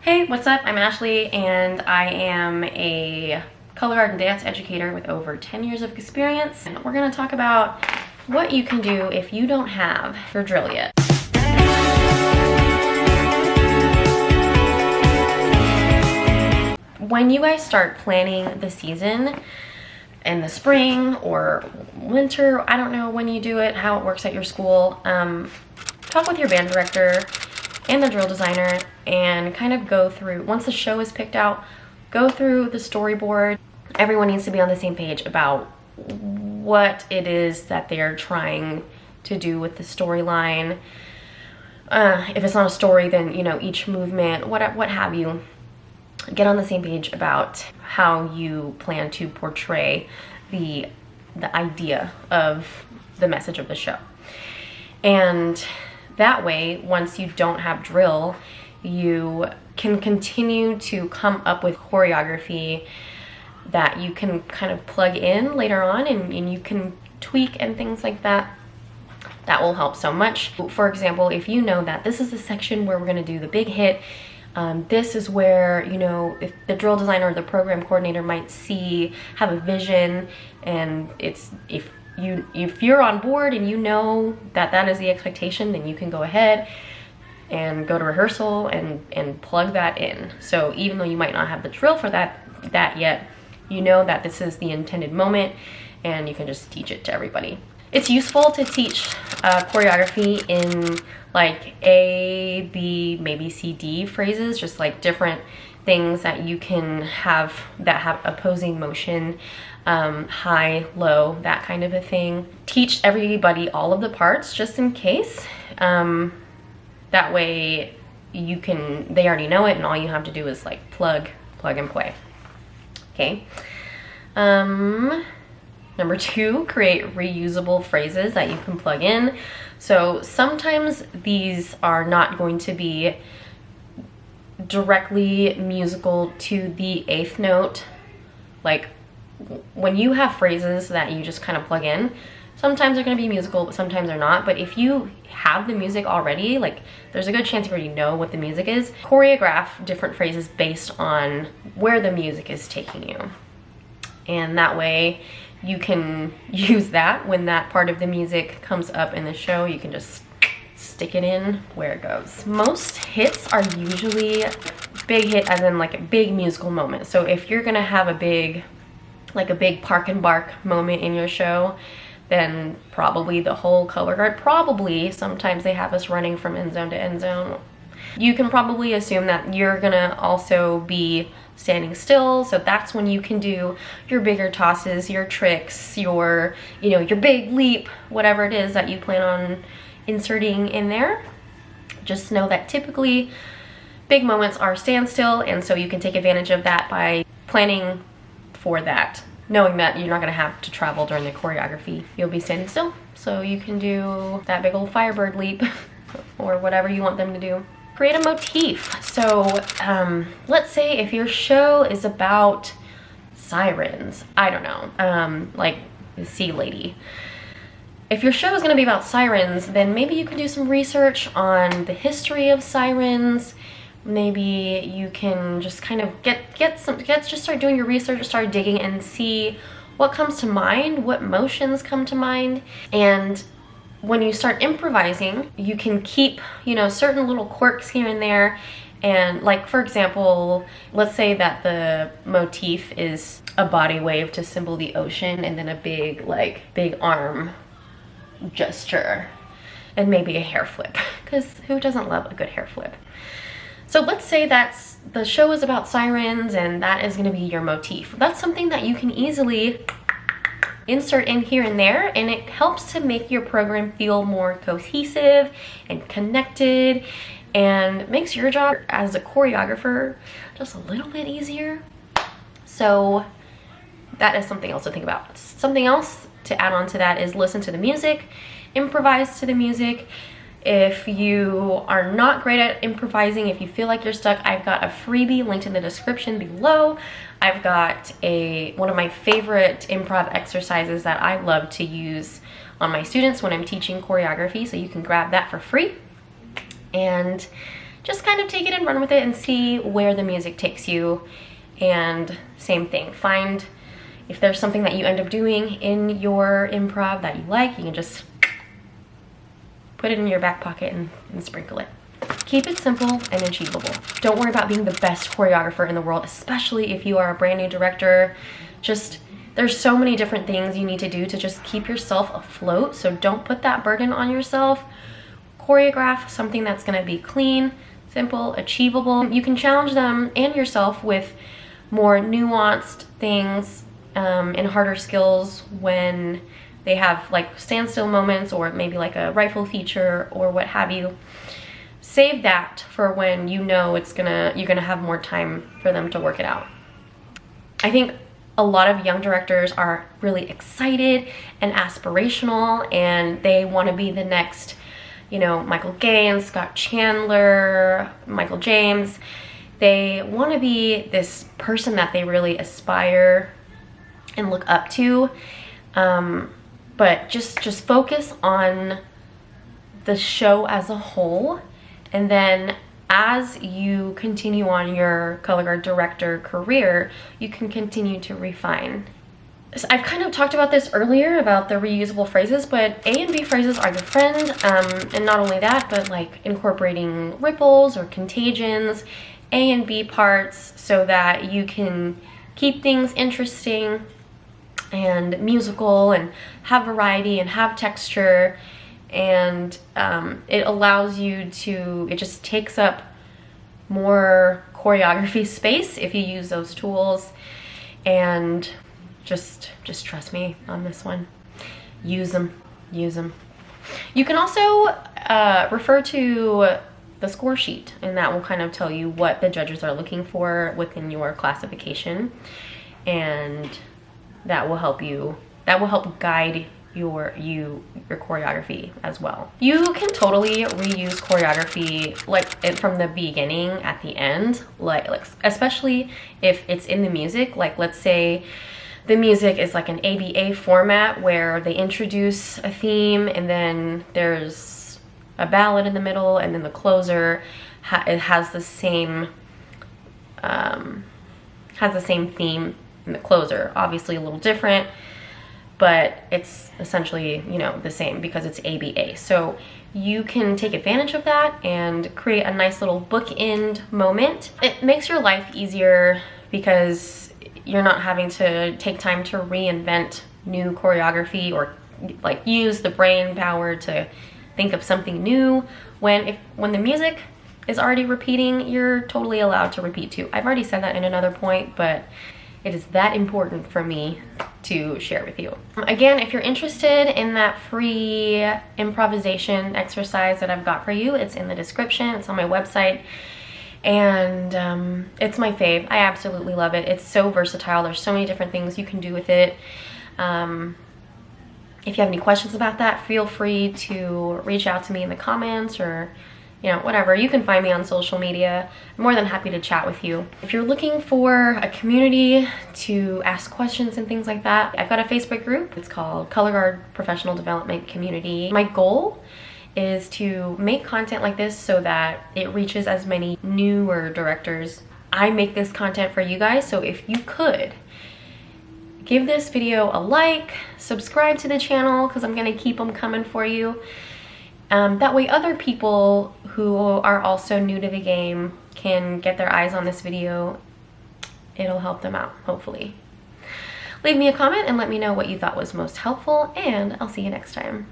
Hey, what's up? I'm Ashley and I am a color art and dance educator with over 10 years of experience. And we're gonna talk about what you can do if you don't have your drill yet. When you guys start planning the season in the spring or winter, I don't know when you do it, how it works at your school, talk with your band director and the drill designer and kind of go through, once the show is picked out, go through the storyboard. Everyone needs to be on the same page about what it is that they're trying to do with the storyline. If it's not a story, then, you know, each movement, what have you. Get on the same page about how you plan to portray the idea of the message of the show. And that way, once you don't have drill, you can continue to come up with choreography that you can kind of plug in later on and you can tweak and things like that. That will help so much. For example, if you know that this is the section where we're gonna do the big hit, this is where, you know, if the drill designer or the program coordinator might have a vision, and it's, if you're on board and you know that that is the expectation, then you can go ahead and go to rehearsal and plug that in. So even though you might not have the drill for that yet, you know that this is the intended moment and you can just teach it to everybody. It's useful to teach choreography in like A, B, maybe C, D phrases, just like different things that you can have that have opposing motion, high, low, that kind of a thing. Teach everybody all of the parts just in case. That way they already know it and all you have to do is like plug and play. Okay. Number 2, create reusable phrases that you can plug in. So sometimes these are not going to be directly musical to the 8th note. Like when you have phrases that you just kind of plug in, sometimes they're going to be musical, but sometimes they're not. But if you have the music already, like there's a good chance you already know what the music is. Choreograph different phrases based on where the music is taking you. And that way you can use that when that part of the music comes up in the show. You can just stick it in where it goes. Most hits are usually big hit, as in like a big musical moment. So if you're gonna have a big park and bark moment in your show, then probably the whole color guard, probably sometimes they have us running from end zone to end zone. You can probably assume that you're gonna also be standing still, so that's when you can do your bigger tosses, your tricks, your big leap, whatever it is that you plan on inserting in there. Just know that typically big moments are standstill, and so you can take advantage of that by planning for that, knowing that you're not gonna have to travel during the choreography. You'll be standing still, so you can do that big old firebird leap or whatever you want them to do. Create a motif. So let's say if your show is about sirens, I don't know, like the Sea Lady. If your show is going to be about sirens, then maybe you can do some research on the history of sirens. Maybe you can just kind of just start doing your research, start digging and see what comes to mind, what motions come to mind. And when you start improvising, you can keep, you know, certain little quirks here and there. And like, for example, let's say that the motif is a body wave to symbol the ocean and then a big arm gesture and maybe a hair flip, because who doesn't love a good hair flip? So let's say that's the show is about sirens and that is going to be your motif. That's something that you can easily insert in here and there, and it helps to make your program feel more cohesive and connected and makes your job as a choreographer just a little bit easier. So that is something else to think about. Something else to add on to that is listen to the music, improvise to the music. If you are not great at improvising, if you feel like you're stuck, I've got a freebie linked in the description below. I've got one of my favorite improv exercises that I love to use on my students when I'm teaching choreography, so you can grab that for free. And just kind of take it and run with it and see where the music takes you. And same thing, find if there's something that you end up doing in your improv that you like, you can just put it in your back pocket and sprinkle it. Keep it simple and achievable. Don't worry about being the best choreographer in the world, especially if you are a brand new director. There's so many different things you need to do to just keep yourself afloat, so don't put that burden on yourself. Choreograph something that's gonna be clean, simple, achievable. You can challenge them and yourself with more nuanced things and harder skills when they have like standstill moments or maybe like a rifle feature or what have you. Save that for when you know you're gonna have more time for them to work it out. I think a lot of young directors are really excited and aspirational, and they want to be the next, Michael Gaines, Scott Chandler, Michael James. They want to be this person that they really aspire and look up to, but just focus on the show as a whole, and then as you continue on your color guard director career, you can continue to refine. So I've kind of talked about this earlier about the reusable phrases, but A and B phrases are your friend, and not only that, but like incorporating ripples or contagions, A and B parts, so that you can keep things interesting and musical and have variety and have texture. And it allows you to, it just takes up more choreography space if you use those tools. And just trust me on this one. Use them. You can also refer to the score sheet, and that will kind of tell you what the judges are looking for within your classification, and that will help guide your choreography as well. You can totally reuse choreography from the beginning at the end, like especially if it's in the music. Like, let's say the music is like an ABA format where they introduce a theme and then there's a ballad in the middle, and then the closer it has the same theme in the closer. Obviously a little different, but it's essentially, the same because it's ABA. So you can take advantage of that and create a nice little bookend moment. It makes your life easier because you're not having to take time to reinvent new choreography or like use the brain power to think of something new. When the music is already repeating, you're totally allowed to repeat too. I've already said that in another point, but it is that important for me to share with you. Again, if you're interested in that free improvisation exercise that I've got for you, it's in the description. It's on my website, and it's my fave. I absolutely love it. It's so versatile. There's so many different things you can do with it. If you have any questions about that, feel free to reach out to me in the comments or whatever. You can find me on social media. I'm more than happy to chat with you. If you're looking for a community to ask questions and things like that, I've got a Facebook group. It's called Color Guard Professional Development Community. My goal is to make content like this so that it reaches as many newer directors. I make this content for you guys, so if you could give this video a like, subscribe to the channel, because I'm gonna keep them coming for you. That way other people who are also new to the game can get their eyes on this video. It'll help them out, hopefully. Leave me a comment and let me know what you thought was most helpful, and I'll see you next time.